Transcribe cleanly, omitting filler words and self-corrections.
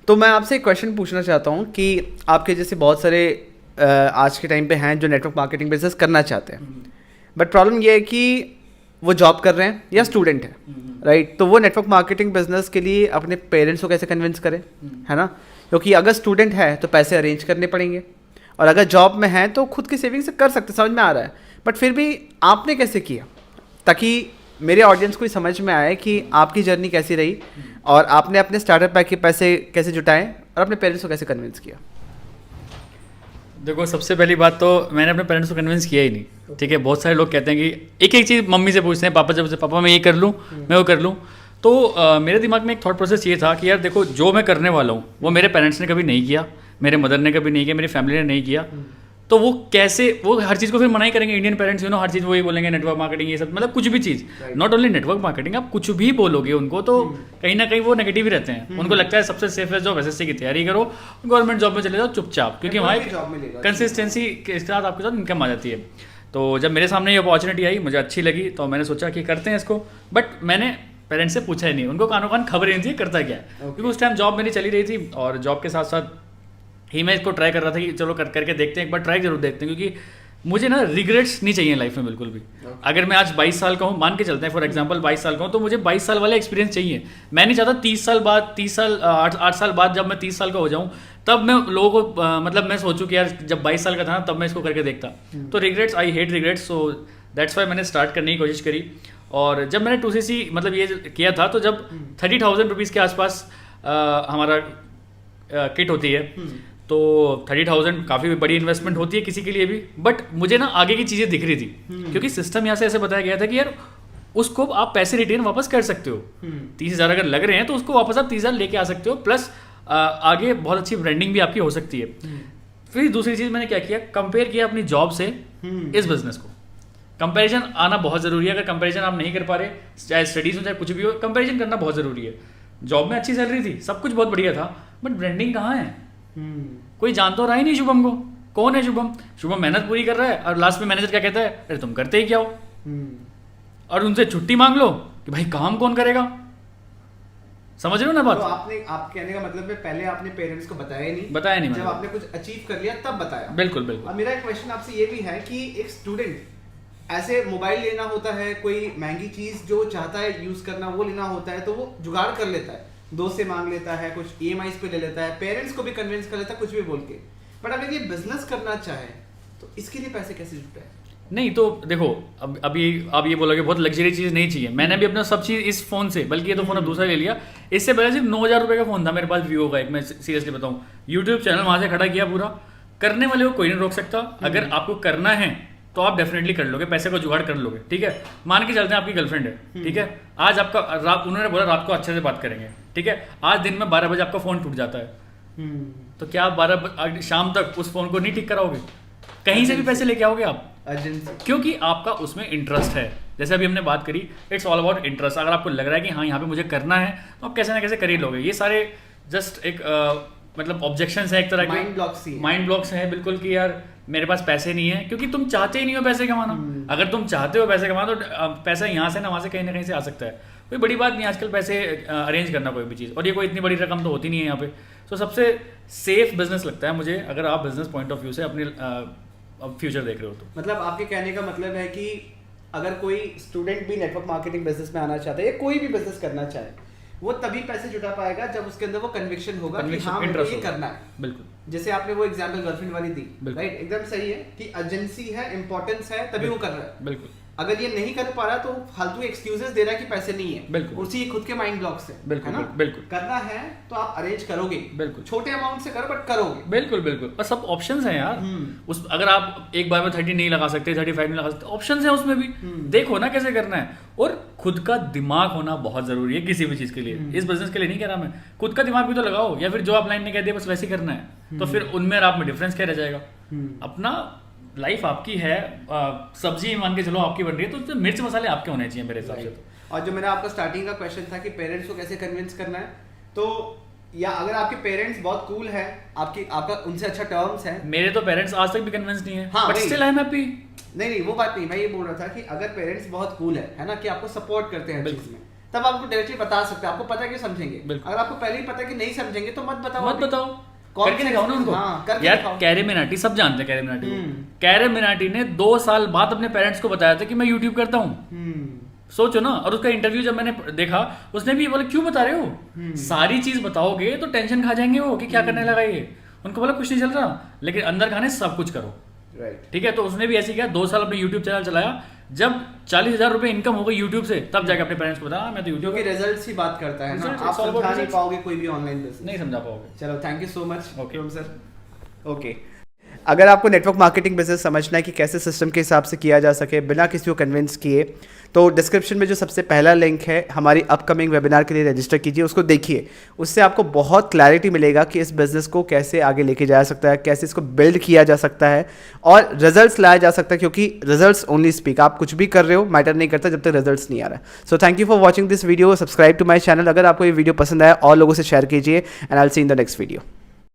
तो मैं आपसे एक क्वेश्चन पूछना चाहता हूँ कि आपके जैसे बहुत सारे आज के टाइम पे हैं जो नेटवर्क मार्केटिंग बिजनेस करना चाहते हैं, बट प्रॉब्लम ये है कि वो जॉब कर रहे हैं या स्टूडेंट है, राइट? तो वो नेटवर्क मार्केटिंग बिजनेस के लिए अपने पेरेंट्स को कैसे कन्विंस करें, है ना? क्योंकि अगर स्टूडेंट है तो पैसे अरेंज करने पड़ेंगे, और अगर जॉब में है तो खुद की सेविंग से कर सकते, समझ में आ रहा है। बट फिर भी आपने कैसे किया ताकि मेरे ऑडियंस को समझ में आए कि आपकी जर्नी कैसी रही और आपने अपने स्टार्टअप पैक के पैसे कैसे जुटाए और अपने पेरेंट्स को कैसे कन्विंस किया? देखो, सबसे पहली बात तो मैंने अपने पेरेंट्स को कन्विंस किया ही नहीं। ठीक है, बहुत सारे लोग कहते हैं कि एक एक चीज़ मम्मी से पूछते हैं, पापा जब से पापा मैं ये कर लूँ, मैं वो कर लूँ। तो मेरे दिमाग में एक थॉट प्रोसेस ये था कि यार देखो, जो मैं करने वाला हूँ वो मेरे पेरेंट्स ने कभी नहीं किया, मेरे मदर ने कभी नहीं किया, मेरी फैमिली ने नहीं किया। तो वो कैसे, वो हर चीज़ को फिर मना ही करेंगे। इंडियन पेरेंट्स हर चीज़ वही बोलेंगे, नेटवर्क मार्केटिंग ये सब, मतलब कुछ भी चीज़, नॉट ओनली नेटवर्क मार्केटिंग, आप कुछ भी बोलोगे उनको तो कहीं ना कहीं वो नेगेटिव ही रहते हैं। उनको लगता है सबसे सेफेस्ट जॉब एसएससी की तैयारी करो, गवर्नमेंट जॉब में चले जाओ चुपचाप, क्योंकि वहाँ कंसिस्टेंसी के साथ आपके साथ इनकम आ जाती है। तो जब मेरे सामने ये अपॉर्चुनिटी आई, मुझे अच्छी लगी, तो मैंने सोचा कि करते हैं इसको। बट मैंने पेरेंट्स से पूछा ही नहीं, उनको कानों कान खबर ही नहीं थी करता क्या है, क्योंकि उस टाइम जॉब मेरी चली रही थी और जॉब के साथ साथ ही मैं इसको ट्राई कर रहा था कि चलो करके देखते हैं, एक बार ट्राई जरूर देखते हैं, क्योंकि मुझे ना रिग्रेट्स नहीं चाहिए लाइफ में बिल्कुल भी। अगर मैं आज 22 साल का हूँ, मान के चलते हैं फॉर एग्जांपल 22 साल का हूँ, तो मुझे 22 साल वाला एक्सपीरियंस चाहिए। मैं नहीं चाहता 30 साल बाद, 8 साल बाद जब मैं 30 साल का हो जाऊँ तब मैं लोगों को मतलब मैं सोचूं कि यार जब 22 साल का था ना तब मैं इसको करके देखता। तो regrets, I hate regrets, so that's why मैंने स्टार्ट करने की कोशिश करी। और जब मैंने 2cc मतलब ये किया था, तो जब 30,000 रुपीज़ के आसपास हमारा किट होती है, तो 30,000 काफ़ी बड़ी इन्वेस्टमेंट होती है किसी के लिए भी। बट मुझे ना आगे की चीज़ें दिख रही थी, क्योंकि सिस्टम यहाँ से ऐसे बताया गया था कि यार उसको आप पैसे रिटर्न वापस कर सकते हो। 30,000 अगर लग रहे हैं तो उसको वापस आप 30,000 लेके आ सकते हो, प्लस आगे बहुत अच्छी ब्रांडिंग भी आपकी हो सकती है। फिर दूसरी चीज़ मैंने क्या किया, कंपेयर किया अपनी जॉब से इस बिजनेस को। कंपैरिजन आना बहुत ज़रूरी है। अगर कंपैरिजन आप नहीं कर पा रहे, चाहे स्टडीज़ हो चाहे कुछ भी हो, कंपैरिजन करना बहुत ज़रूरी है। जॉब में अच्छी सैलरी थी, सब कुछ बहुत बढ़िया था, बट ब्रांडिंग कहाँ है? कोई जान तो रहा ही नहीं शुभम को। कौन है शुभम? शुभम मेहनत पूरी कर रहा है और लास्ट में मैनेजर क्या कहता है, अरे तुम करते ही क्या हो, और उनसे छुट्टी मांग लो कि भाई काम कौन करेगा। समझ रहे हो ना बात? तो आप कहने का मतलब है पहले आपने पेरेंट्स को बताया नहीं, जब आपने कुछ अचीव कर लिया तब बताया। बिल्कुल बिल्कुल। और मेरा एक क्वेश्चन आपसे ये भी है कि एक स्टूडेंट ऐसे मोबाइल लेना होता है, कोई महंगी चीज जो चाहता है यूज करना वो लेना होता है, तो वो जुगाड़ कर लेता है, दोस्त से मांग लेता है, कुछ EMIs पे ले लेता है, पेरेंट्स को भी कन्विंस कर लेता है, कुछ भी बोल के। बट अगर ये बिजनेस करना चाहे तो इसके लिए पैसे कैसे जुटाए? नहीं तो देखो, अभी आप ये बोलोगे बहुत लग्जरी चीज़ नहीं चाहिए। मैंने भी अपना सब चीज़ इस फ़ोन से, बल्कि ये तो फ़ोन अब दूसरा ले लिया, इससे पहले सिर्फ 9,000 रुपये का फ़ोन था मेरे पास, वीवो का एक। मैं सीरियसली बताऊँ, यूट्यूब चैनल वहाँ से खड़ा किया पूरा। करने वाले को कोई नहीं रोक सकता। अगर आपको करना है तो आप डेफिनेटली कर लोगे, पैसे को जुगाड़ कर लोगे। ठीक है, मान के चलते हैं आपकी गर्लफ्रेंड है, ठीक है, आज आपका रात, उन्होंने बोला रात को अच्छे से बात करेंगे, ठीक है, आज दिन में 12 बजे आपका फ़ोन टूट जाता है, तो क्या आप 12 शाम तक उस फ़ोन को नहीं ठीक कराओगे? कहीं से भी पैसे लेके आओगे आप, क्योंकि आपका उसमें इंटरेस्ट है। जैसे अभी हमने बात करी, इट्स ऑल अबाउट इंटरेस्ट। अगर आपको लग रहा है कि हाँ यहाँ पे मुझे करना है, तो आप कैसे ना कैसे कर ही लोगे। ये सारे जस्ट एक मतलब ऑब्जेक्शंस है, एक तरह के माइंड ब्लॉक्स हैं बिल्कुल, कि यार मेरे पास पैसे नहीं है, क्योंकि तुम चाहते ही नहीं हो पैसे कमाना। अगर तुम चाहते हो पैसे कमाना तो पैसा यहाँ से ना वहाँ से कहीं ना कहीं से आ सकता है। कोई बड़ी बात नहीं आजकल पैसे अरेंज करना कोई भी चीज़, और ये कोई इतनी बड़ी रकम तो होती नहीं है यहाँ पे। तो सबसे सेफ बिजनेस लगता है मुझे, अगर आप बिजनेस पॉइंट ऑफ व्यू से अपने फ्यूचर देख रहे हो तो। मतलब आपके कहने का मतलब है कि अगर कोई स्टूडेंट भी नेटवर्क मार्केटिंग बिजनेस में आना चाहता है या कोई भी बिजनेस करना चाहे, वो तभी पैसे जुटा पाएगा जब उसके अंदर वो कन्विक्शन होगा कि हाँ मुझे ये करना है। बिल्कुल, जैसे आपने वो एग्जांपल गर्लफ्रेंड वाली दी, राइट, एकदम सही है कि अर्जेंसी है, इंपॉर्टेंस है, तभी वो कर रहा है। बिल्कुल। अगर ये नहीं कर पा रहा तो फालतू एक्सक्यूजेस दे रहा है कि पैसे नहीं है, बिल्कुल, उसी खुद के माइंड ब्लॉक से। बिल्कुल, है ना? बिल्कुल। करना है तो आप अरेंज करोगे, बिल्कुल, छोटे अमाउंट से करो बट करोगे। बिल्कुल बिल्कुल, और सब ऑप्शंस हैं यार उस। अगर आप एक बार में 30 नहीं लगा सकते, 35 नहीं लगा सकते, ऑप्शंस हैं उसमें भी। देखो ना कैसे करना है, और खुद का दिमाग होना बहुत जरूरी है किसी भी चीज के लिए। इस बिजनेस के लिए नहीं कह रहा मैं, खुद का दिमाग भी तो लगाओ, या फिर जो आप लाइन ने कह दिया बस वैसे ही करना है, तो फिर उनमें और आप में डिफरेंस क्या रह जाएगा? अपना लाइफ आपकी है, सब्जी मान के चलो आपकी बन रही है, तो उसमें मिर्च मसाले आपके होने चाहिए मेरे हिसाब से तो। और जो मेरा आपका स्टार्टिंग का क्वेश्चन था कि पेरेंट्स को कैसे कन्विंस करना है, तो या अगर आपके पेरेंट्स बहुत कूल है, आपका उनसे अच्छा टर्म्स है। मेरे तो पेरेंट्स आज तक भी कन्विंस नहीं है, हाँ, but still I am happy. नहीं वो बात नहीं, मैं ये बोल रहा था कि अगर पेरेंट्स बहुत कूल है ना, कि आपको सपोर्ट करते हैं चीज में, तब आपको डायरेक्टली बता सकते हैं, आपको पता है कि समझेंगे। बिल्कुल। अगर आपको पहले ही पता है कि नहीं समझेंगे तो मत बताओ। मत बताओ, कौन करके सा दिखाओ ना उनको। हाँ, करके यार दिखाओ। कैरे मिनाटी सब जानते हैं, कैरे मिनाटी हम्म। को। कैरे मिनाटी ने 2 साल बाद अपने पेरेंट्स को बताया था कि मैं यूट्यूब करता हूँ। सोचो ना, और उसका इंटरव्यू जब मैंने देखा उसने भी बोला क्यों बता रहे हो, सारी चीज बताओगे तो टेंशन खा जाएंगे वो कि क्या करने लगा ये। उनको बोला कुछ नहीं चल रहा, लेकिन अंदर खाने सब कुछ करो। राइट। ठीक है, तो उसने भी ऐसे किया, 2 साल अपने यूट्यूब चैनल चलाया, जब 40,000 रुपए इनकम हो गई यूट्यूब से, तब जाके अपने पेरेंट्स को बताया मैं तो यूट्यूब क्योंकि रिजल्ट्स ही बात करता है ना, Results, आप it's all about समझा नहीं results. पाओगे कोई भी ऑनलाइन बिजनेस। नहीं समझा पाओगे। चलो, thank you so much Okay. Sir. Okay, अगर आपको नेटवर्क मार्केटिंग बिजनेस समझना है कि कैसे सिस्टम के हिसाब से किया जा सके बिना किसी को कन्विंस किए, तो डिस्क्रिप्शन में जो सबसे पहला लिंक है हमारी अपकमिंग वेबिनार के लिए रजिस्टर कीजिए, उसको देखिए। उससे आपको बहुत क्लैरिटी मिलेगा कि इस बिज़नेस को कैसे आगे लेके जाया सकता है, कैसे इसको बिल्ड किया जा सकता है और रिजल्ट्स लाया जा सकता है, क्योंकि रिजल्ट्स ओनली स्पीक। आप कुछ भी कर रहे हो, मैटर नहीं करता जब तक रिजल्ट्स नहीं आ रहा है। So thank you for watching this video, subscribe to my channel. अगर आपको ये वीडियो पसंद आया और लोगों से शेयर कीजिए, and I will see in the next video.